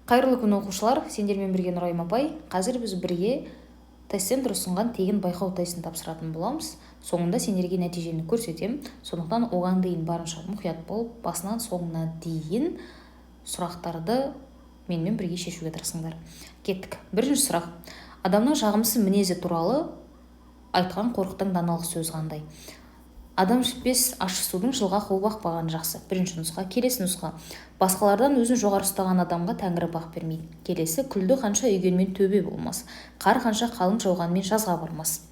Қайырлы күн оқушылар, сендермен бірге Нұрайым апай. Қазір біз бірге тест-центр ұсынған тегін байқау тестін тапсыратын боламыз. Соңында сендерге нәтижені көрсетем. Сондықтан оған дейін барынша мұқият болып, басынан соңына дейін сұрақтарды менімен бірге шешуге тырысыңдар. Кеттік. Бірінші сұрақ. Адамның жағымсыз мінезі туралы айтқан қорқыттың даналық сөз қандай? Адам ішпес ащы судың жылға қол бақпағаны жақсы. Бірінші нұсқа. Келесі нұсқа. Басқалардан өзін жоғары ұстаған адамға Тәңірі бақ бермейді. Келесі. Күлді қанша үйгенмен төбе болмас. Қар қанша қалың жауғанмен жазға бармас.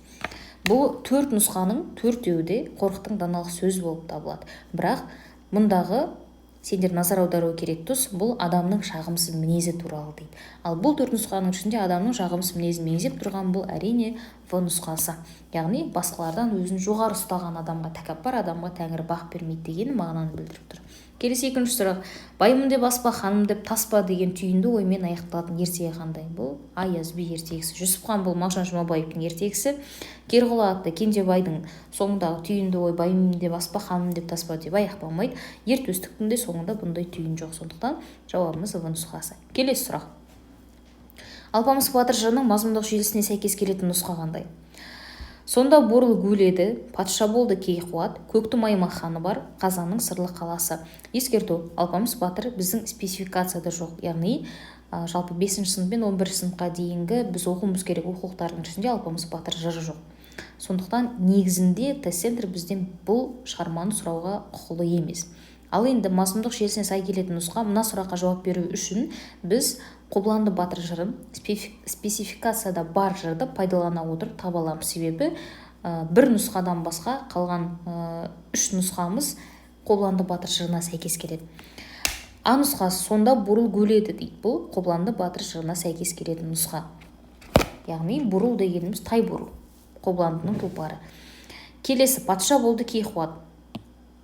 Бұл төрт нұсқаның төртеуі де қорқыттың даналық сөз болып табылады. Бірақ мұндағы сендер назар аудару керек тұс, бұл адамның жағымсыз мінезі туралы дейді. Ал бұл төрт нұсқаның ішінде адамның жағымсыз мінезін меңзеп тұрған бұл әрине В нұсқасы. Яғни басқалардан өзін жоғары ұстаған адамға, тәкаппар адамға Тәңірі бақ бермейді деген мағынаны білдіріп тұр. Келесі екінші сұрақ. Баймын деп аспа, ханым деп таспа деген түйінді оймен аяқталатын ертегі қандай? Бұл Аяз би ертегісі. Жүсіпхан бұл Мағжан Жұмабаевтың ертегісі. Керғұла атты Кенжебайдың соңындағы түйінді ой баймын деп аспа, ханым деп таспа деп аяқталмайды. Ер төстіктің де соңында бұндай түйін жоқ. Сондықтан жауабымыз В нұсқасы. Келесі сұрақ. Алпамыс батыр жырының мазмұндық желісіне сәйкес келетін нұсқа қандай? Сонда бурыл гуледі, патша болды кей қуат, көктің аймақ ханы бар, Қазанның сырлы қаласы. Ескерту, Алпамыс батыр біздің спецификацияда жоқ. Яғни жалпы 5-ші сынып пен 11-ші сыныпқа дейінгі біз оқуымыз керек оқулықтардың ішінде Алпамыс батыр жыры жоқ. Сондықтан негізінде тест-центр бізден бұл шығарманы сұрауға құқылы емес. Ал енді мазмұндық желісіне сай келетін нұсқа, мына сұраққа жауап беру үшін біз Қобыланды батыр жырын спецификацияда бар жырды пайдалана отырып таба аламыз. Себебі бір нұсқадан басқа қалған үш нұсқамыз Қобыланды батыр жырына сәйкес келеді. А нұсқасы сонда бурыл гуледі дейді. Бұл Қобыланды батыр жырына сәйкес келетін нұсқа. Яғни бурыл дегеніміз тай бурыл, Қобыландының тұлпары. Келесі патша болды кей қуат.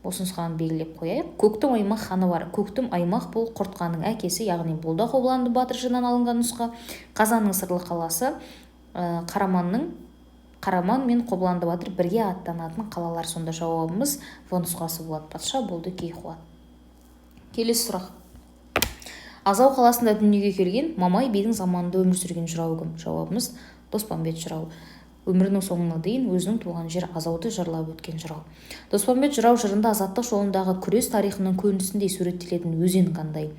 Осы нұсқаны белгілеп қояйық. Көктің аймақ ханы бар. Көктің аймақ бұл Құртқанның әкесі, яғни бұл да Қобыланды батыр жырынан алынған нұсқа. Қазанның сырлы қаласы, Қараман мен Қобыланды батыр бірге аттанатын қалалар. Сонда жауабымыз В нұсқасы болады. Патша болды кей қуат. Келесі сұрақ. Азау қаласында дүниеге келген Мамай бидің заманында өмір сүрген жырау кім? Жауабымыз Доспамбет жырау. Өмірінің соңына дейін өзінің туған жер Азауды жырлап өткен жырау. Доспамбет жырау жырында азаттық жолындағы күрес тарихының көрінісіндей суреттелетін өзен қандай?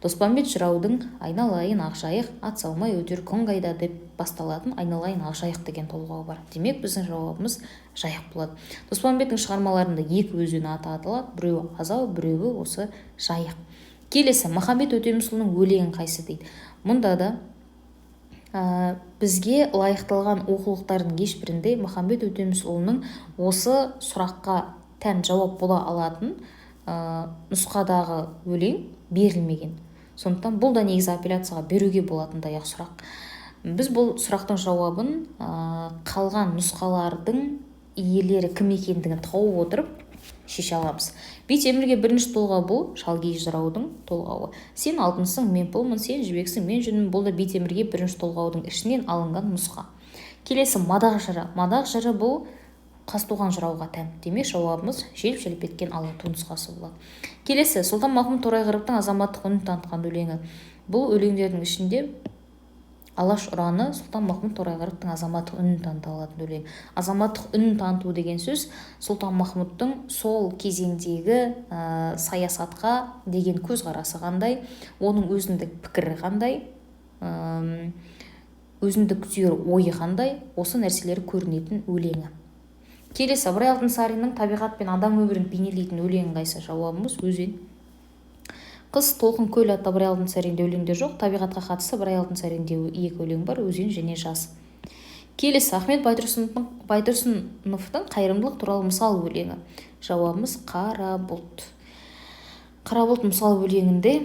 Доспамбет жыраудың айналайын ақжайық, ат салмай өтер күн қайда деп басталатын айналайын ақжайық деген толғауы бар. Демек біздің жауабымыз жайық болады. Доспамбеттің шығармаларында екі өзен аты аталады, біреуі Азау, біреуі осы жайық. Келесі Махамбет Өтемісұлының өлеңі қайсы дейді. Мұнда да бізге лайықталған оқулықтардың ешбірінде Махамбет Өтемісұлының осы сұраққа тән жауап бола алатын нұсқадағы өлең берілмеген. Сондықтан бұл да негізі апелляцияға беруге болатындай сұрақ. Біз бұл сұрақтың жауабын қалған нұсқалардың иелері кім екендігін тауып отырып шеше аламыз. Битемірге бірінші толғау бұл Шалгей жыраудың толғауы. Сен алтынсың, мен пұлмын, сен жібексің, мен жүнмін. Бұл да Битемірге бірінші толғаудың ішінен алынған нұсқа. Келесі мадақ жыры. Мадақ жыры бұл Қазтуған жырауға тән. Демек жауабымыз желп-желп еткен алату нұсқасы болады. Келесі Сұлтанмахмұт Торайғыровтың азаматтық үнін танытқан өлеңі. Бұл өлеңдердің ішінде Алаш ұраны Сұлтанмахмұт Торайғыровтың азаматтық үнін таныта алатын өлең. Азаматтық үнін таныту деген сөз Сұлтанмахмұттың сол кезеңдегі саясатқа деген көзқарасы қандай, оның өзіндік пікірі қандай, өзіндік сүйер ойы қандай, осы нәрселер көрінетін өлеңі. Келесі Ыбырай Алтынсариннің табиғат пен адам өмірін бейнелейтін өлеңі қайсы? Жауабымыз өзен. Қыз толқын көл атты Ыбырай Алтынсаринде өлеңдер жоқ. Табиғатқа қатысты Ыбырай Алтынсаринде екі өлең бар, өзен және жаз. Келесі Ахмет Байтұрсыновтың қайырымдылық туралы мысал өлеңі. Жауабымыз қара бұлт. Қара бұлт мысал өлеңінде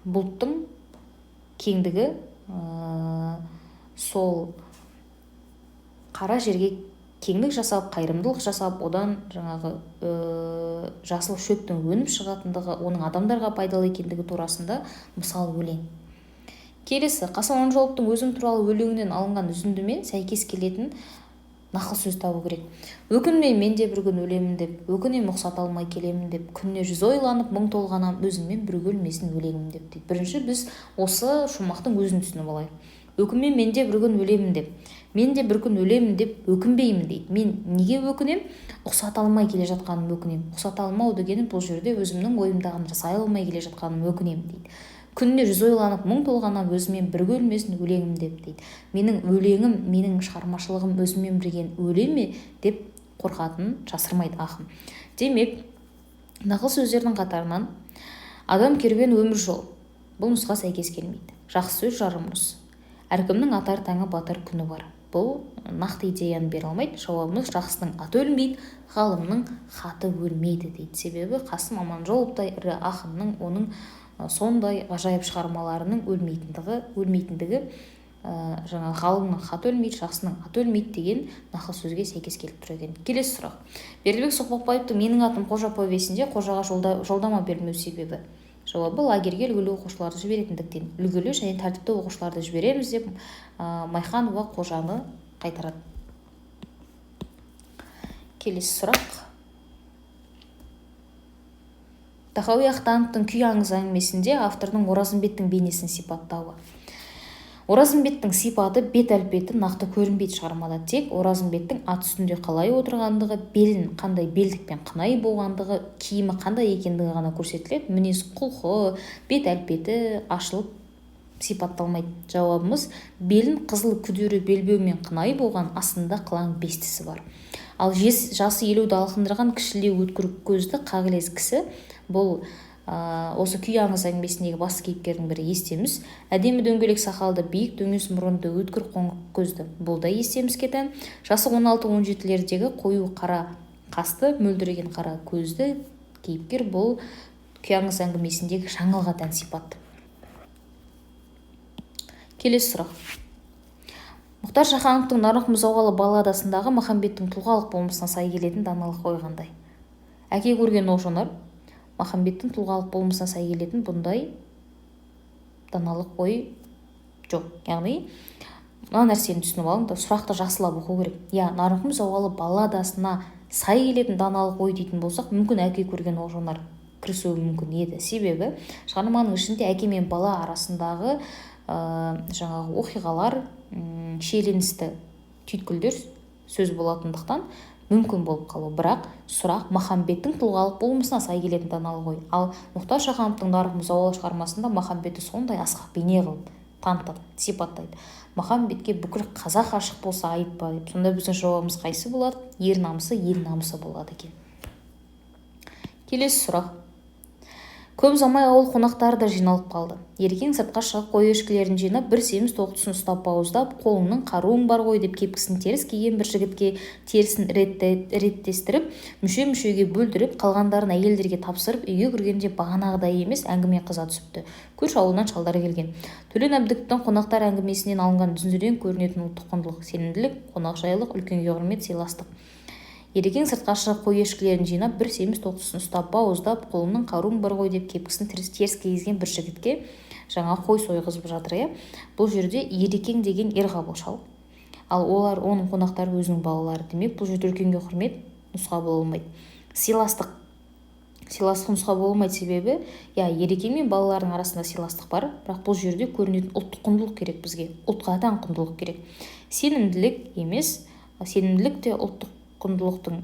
бұлттың кеңдігі сол қара жерге кеңдік жасап, қайырымдылық жасап, одан жаңағы жасыл шөптің өніп шығатындығы, оның адамдарға пайдалы екендігі турасында мысал өлең. Келесі Қасым Аманжоловтың өзім туралы өлеңінен алынған үзіндімен сәйкес келетін нақыл сөз табу керек. Өкінбей мен де бір күн өлемін деп, өкінем ұқсата алмай келемін деп, күніне 100 ойланып мұң толғанам, өзіңмен бірге өлмесін өлеңім деп дейді. Бірінші біз осы шумақтың өзін түсініп алайық. Өкінбей мен де бір күн өлемін деп, мен де бір күн өлемін деп өкінбеймін дейді. Мен неге өкінем? Ұқсата алмай келе жатқаным өкінем. Ұқсата алмау дегені бұл жерде өзімнің ойымдағыны жасай алмай келе жатқаным өкінем дейді. Күніне 100 ойланып мұң толғанам, өзімен бірге өлмесін өлеңім деп дейді. Менің өлеңім, менің шығармашылығым өзімен бірге өле ме деп қорқатынын жасырмайды ақын. Демек, нақыл сөздердің қатарынан адам керуен өмір жол. Бұл нұсқа сәйкес келмейді. Жақсы сөз жарым ұрыс. Әркімнің атар таңы батар күні бар. Бұл нақты идеяны бере алмайды. Жауабымыз жақсының аты өлмейді, ғалымның хаты өлмейді дейді. Себебі Қасым Аманжоловтай ірі ақынның оның сондай ғажайып шығармаларының өлмейтіндігі жаңа ғалымның хаты өлмейді, жақсының аты өлмейді деген нақыл сөзге сәйкес келіп тұр екен. Келесі сұрақ. Бердібек Соқпақбаевтың «Менің атым Қожа» повесінде қожаға жолдама бермеу себебі. Жауабы лагерьге үлгілі оқушыларды жіберетіндіктен. Үлгілі және тәртіпті оқушыларды жібереміз деп Майханова қожаны қайтарады. Келесі сұрақ. Тахауи Ахтановтың «Күй аңызы» әңгімесінде автордың Оразымбеттің бейнесін сипаттауы. Оразымбеттің сипаты, бет әлпеті нақты көрінбейді шығармада. Тек Оразымбеттің ат үстінде қалай отырғандығы, белін қандай белдікпен қынай болғандығы, киімі қандай екендігі ғана көрсетіледі. Мінез құлқы, бет әлпеті ашылып сипатталмайды. Жауабымыз белін қызыл күдері белбеумен қынай болған, астында қылаң бестісі бар. Ал жасы 50-ді алқындырған кішілеу өткір көзді қағілез кісі, бұл осы «Күй аңызы» әңгімесіндегі басты кейіпкердің бірі естеміз. Әдемі дөңгелек сақалды, биік дөңес мұрынды, өткір қоңыр көзді. Бұл да естемізге тән. Жасы 16-17-лердегі қою қара қасты, мөлдіреген қара көзді кейіпкер бұл «Күй аңызы» әңгімесіндегі жаңылға тән сипат. Келесі сұрақ. Мұхтар Шахановтың «Нарық мұзауғалы» балладасындағы Махамбеттің тұлғалық болмысына сай келетін даналық ой қандай? Әке көрген оқ-жонар Махамбеттің тұлғалық болмысына сай келетін бұндай даналық ой жоқ. Яғни, мына нәрсені түсініп алыңдар, сұрақты жақсылап оқу керек. Нарық мұзауғалы балладасына сай келетін даналық ой дейтін болсақ, мүмкін әке көрген оқ-жонар кірісуі мүмкін еді. Себебі шығарманың ішінде әке мен бала арасындағы жаңағы оқиғалар, шиеленісті түйткілдер сөз болатындықтан мүмкін болып қалу. Бірақ сұрақ Махамбеттің тұлғалық болмысына сай келетін даналық ой. Ал Мұхтар Шахановтың «Нарық мұзауғалы» шығармасында Махамбетті сондай асқақ бейне қылып танытады, сипаттайды. Махамбетке бүкіл қазақ ашық болса айып па деп. Сонда біздің жауабымыз қайсы болады? Ер намысы, ел намысы болады екен. Келесі сұрақ. Көп ұзамай ауыл қонақтары да жиналып қалды. Ерекең сыртқа шығып қой ешкілерін жинап, бір семіз тоқтысын ұстап бауыздап, қолыңның қаруың бар ғой деп кепкісін теріс киген бір жігітке терісін реттестіріп, мүше-мүшеге бөлдіріп, қалғандарын әйелдерге тапсырып, үйге кіргенде бағанағыдай емес әңгіме қыза түсіпті. Көрші ауылдан шалдар келген. Төлен Әбдіктің «Қонақтар» әңгімесінен алынған дүнзіден көрінетін ұлттық құндылық, сенімділік, қонақжайлық, үлкенге құрмет, сыйластық. Ерекең сыртқа шығып қой ешкілерін жинап, бір семіз тоқтысын ұстап бауыздап, қолымның қаруың бар ғой деп кепкісін теріс кигізген бір жігітке жаңа қой сойғызып жатыр. Бұл жерде Ерекең деген Ерғабыл шал. Ал оның қонақтары өзінің балалары. Демек, бұл жерде үлкенге құрмет нұсқа бола алмайды. Сыйластық нұсқа бола алмайды. Себебі, Ерекең мен балалардың арасында сыйластық бар, бірақ бұл жерде көрінетін ұлттық құндылық керек бізге. Ұлтқа тән құндылық керек. Сенімділік емес, сенімділік те ұлттық құндылықтың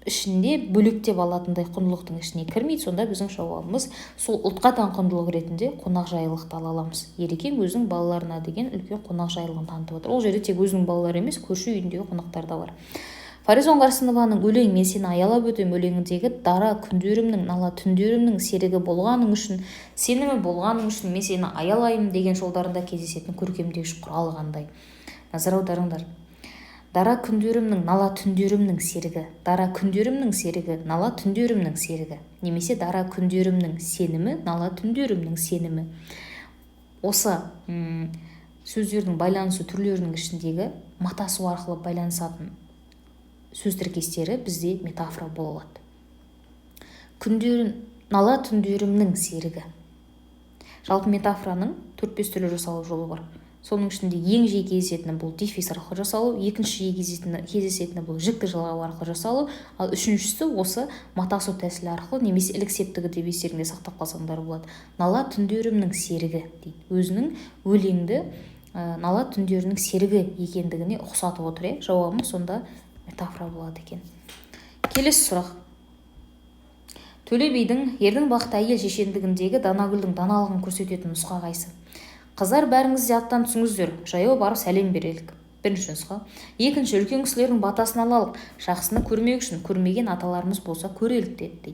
ішінде бөлектеп алатындай құндылықтың ішіне кірмейді. Сонда біздің жауабымыз сол ұлтқа тән құндылық ретінде қонақжайлықты ала аламыз. Ерекең өзінің балаларына деген үлкен қонақжайлығын танытып отыр. Ол жерде тек өзінің балалары емес, көрші үйіндегі қонақтар да бар. Фариза Оңғарсынованың «Өлең мен сені аялап өтем» өлеңіндегі «Дара күндерімнің, нала түндерімнің серігі болғаның үшін, сенімі болғаның үшін мен сені аялайым» деген жолдарында кездесетін көркемдегіш құралы қандай? Назар аударыңдар. Дара күндерімнің, нала түндерімнің серігі. Дара күндерімнің серігі, нала түндерімнің серігі. Немесе дара күндерімнің сенімі, нала түндерімнің сенімі. Осы сөздердің байланысу түрлерінің ішіндегі матасу арқылы байланысатын сөз тіркестері бізде метафора бола алады. Нала түндерімнің серігі. Жалпы метафораның 4-5 түрлі жасалу жолы бар. соның ішінде ең жиі кездесетіні бұл дефис арқылы жасалу, екінші жиі кездесетіні бұл жікті жалғау арқылы жасалу, ал үшіншісі осы матасу тәсілі арқылы немесе ілік септігі деп естеріңде сақтап қалсаңдар болады. Нала түндерімнің серігі дейді. Өзінің өлеңді нала түндерінің серігі екендігіне ұқсатып отыр. Жауабымыз сонда метафора болады екен. Келесі сұрақ. Төле бидің ердің бақыты әйел шешендігіндегі Данагүлдің даналығын көрсететін нұсқа қайсы? Қыздар, бәріңіз де аттан түсіңіздер, жаяу барып сәлем берелік. Бірінші нұсқа. Екінші, үлкен кісілердің батасын алалық, жақсыны көрмек үшін, көрмеген аталарымыз болса көрелік дейді.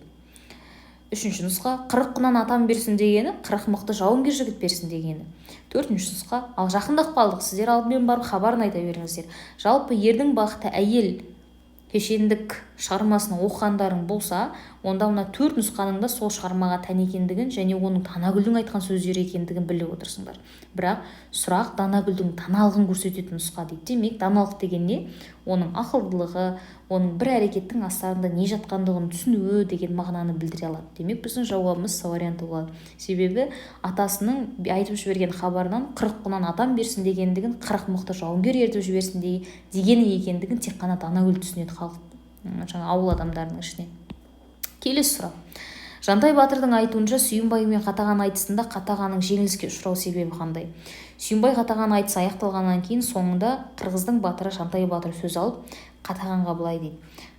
Үшінші нұсқа. 40 құнан атам берсін дегені, 40 мықты жауынгер жігіт берсін дегені. Төртінші нұсқа. Ал жақындап қалдық, сіздер алдымен барып хабарын айта беріңіздер. Жалпы ердің бақыты әйел шешендік шығармасын оқығандарың болса, онда мына 4 нұсқаның да сол шығармаға тән екендігін және оның Данагүлдің айтқан сөздері екендігін біліп отырсыңдар. Бірақ сұрақ Данагүлдің даналығын көрсететін нұсқа дейді. Демек, даналық деген не? Оның ақылдылығы, оның бір әрекеттің астарында не жатқандығын түсінуі деген мағынаны білдіре алады. Демек, біздің жауабымыз С варианты болады. Себебі атасының айтып жіберген хабарынан 40 құнан атам берсін дегендігін 40 мықты жауынгер ертіп жіберсін дегені екендігін тек қана Данагүл түсінеді халық, ауыл адамдарының ішіне. Келесі сұрақ. Жантай батырдың айтуынша Сүйінбай мен Қатаған айтысында Қатағанның жеңіліске ұшырау себебі қандай? Сүйінбай Қатаған айтысы аяқталғаннан кейін соңында қырғыздың батыры Жантай батыр сөз алып Қатағанға былай дейді.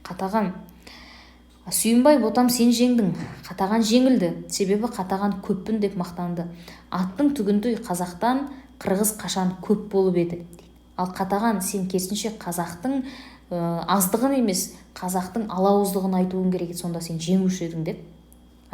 Қатаған: Сүйінбай, ботам, сен жеңдің, Қатаған жеңілді, себебі Қатаған көппін деп мақтанды. Аттың түгінді қазақтан қырғыз қашан көп болып еді. Ал Қатаған, сен керісінше қазақтың аздығын емес, қазақтың алауыздығын айтуың керек, сонда сен жеңуші едің деп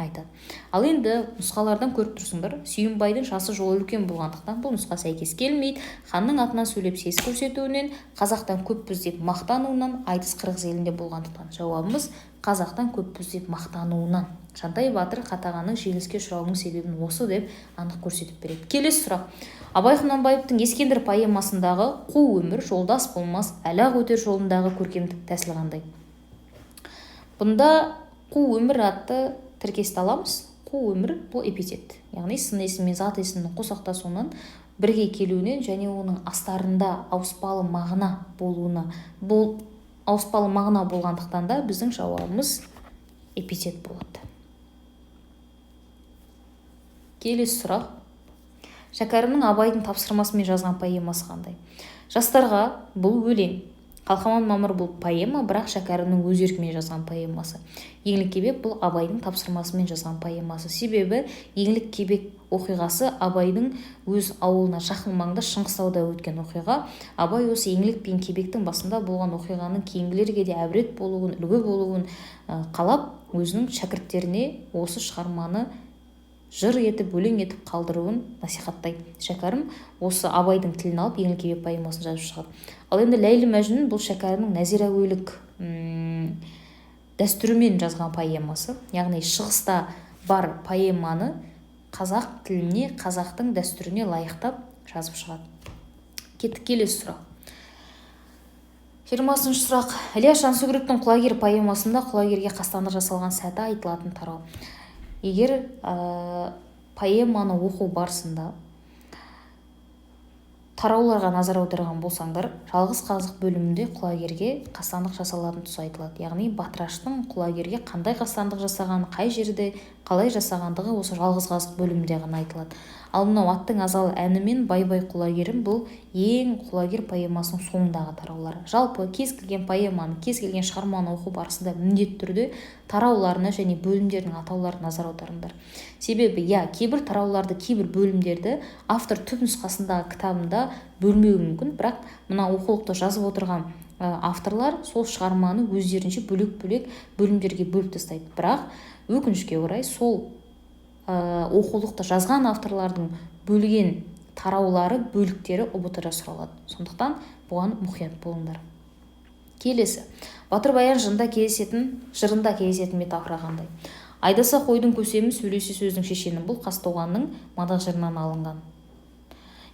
айтады. Ал енді нұсқалардан көріп тұрсыңдар, Сүйінбайдың жасы жолы үлкен болғандықтан бұл нұсқа сәйкес келмейді. Ханның атынан сөйлеп сес көрсетуінен, қазақтан көппіз деп мақтануынан, айтыс қырғыз елінде болғандықтан. Жауабымыз қазақтан көппіз деп мақтануынан. Жантай батыр Қатағанның жеңіліске ұшырауының себебін осы деп анық көрсетіп береді. Келесі сұрақ. Абай Құнанбаевтың Ескендір поэмасындағы қу өмір, жолдас болмас, әлі-ақ өтер жолындағы көркемдік тәсіл қандай? Бұнда қу өмір атты тіркесті аламыз. Қу өмір бұл эпитет, яғни сын есім мен зат есімнің қосақтасуынан бірге келуінен және оның астарында ауыспалы мағына болуына, ауыспалы мағына болғандықтан да біздің жауабымыз эпитет болады. Келесі сұрақ. Шәкәрімнің Абайдың тапсырмасымен жазған поэмасы қандай? Жастарға бұл өлең, Қалқаман Мамыр бұл поэма, бірақ Шәкәрімнің өз еркімен жазған поэмасы. Еңлік кебек бұл Абайдың тапсырмасымен жазған поэмасы. Себебі Еңлік кебек оқиғасы Абайдың өз ауылына жақын маңда Шыңғыстауда өткен оқиға. Абай осы Еңлік пен кебектің басында болған оқиғаның кейінгілерге де әбірет болуын, үлгі болуын қалап, өзінің шәкірттеріне осы шығарманы жыр етіп, өлең етіп қалдыруын насихаттайды. Шәкәрім осы Абайдың тілін алып Еңлік кебек поэмасын жазып шығады. Ал енді Ләйлі Мәжнүн бұл Шәкәрімнің нәзира әуелік дәстүрімен жазған поэмасы. Яғни шығыста бар поэманы қазақ тіліне, қазақтың дәстүріне лайықтап жазып шығады. Кеттік келесі сұрақ. 20 сұрақ. Ілияс Жансүгіровтің Құлагер поэмасында құлагерге қастандық жасалған сәті айтылатын тарау. Егер поэманы оқу барысында тарауларға назар аударған болсаңдар, жалғыз қазық бөлімінде құлагерге қастандық жасалатын тұсы айтылады. Яғни Батыраштың құлагерге қандай қастандық жасағаны, қай жерде қалай жасағандығы осы жалғыз қазық бөлімінде ғана айтылады. Ал мынау аттың азалы әні мен бай-бай құлагерім бұл ең құлагер поэмасының соңындағы тараулары. Жалпы кез келген поэманы, кез келген шығарманы оқу барысында міндетті түрде тарауларына және бөлімдердің атауларына назар аударыңдар. Себебі кейбір тарауларды, кейбір бөлімдерді автор түпнұсқасындағы кітабында бөлмеуі мүмкін, бірақ мына оқулықты жазып отырған авторлар сол шығарманы өздерінше бөлек-бөлек бөлімдерге бөліп тастайды. Бірақ өкінішке орай сол оқулықты жазған авторлардың бөлген тараулары, бөліктері ұбт-да сұралады. Сондықтан бұған мұқият болыңдар. Келесі. Батыр Баян жырында кездесетін метафора қандай? Айдаса қойдың көсемі, сөйлесе сөздің шешені. Бұл Қазтуғанның мадақ жырынан алынған.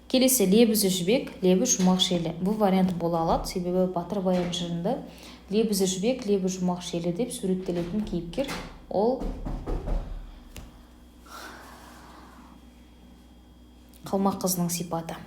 Келесі. Лебізі жібек, лебі жұмақ шелі. Бұл вариант бола алады, себебі Батыр Баян жырында лебізі жібек, лебі жұмақ шелі деп суреттелетін кейіпкер ол қалмақ қызының сипаты.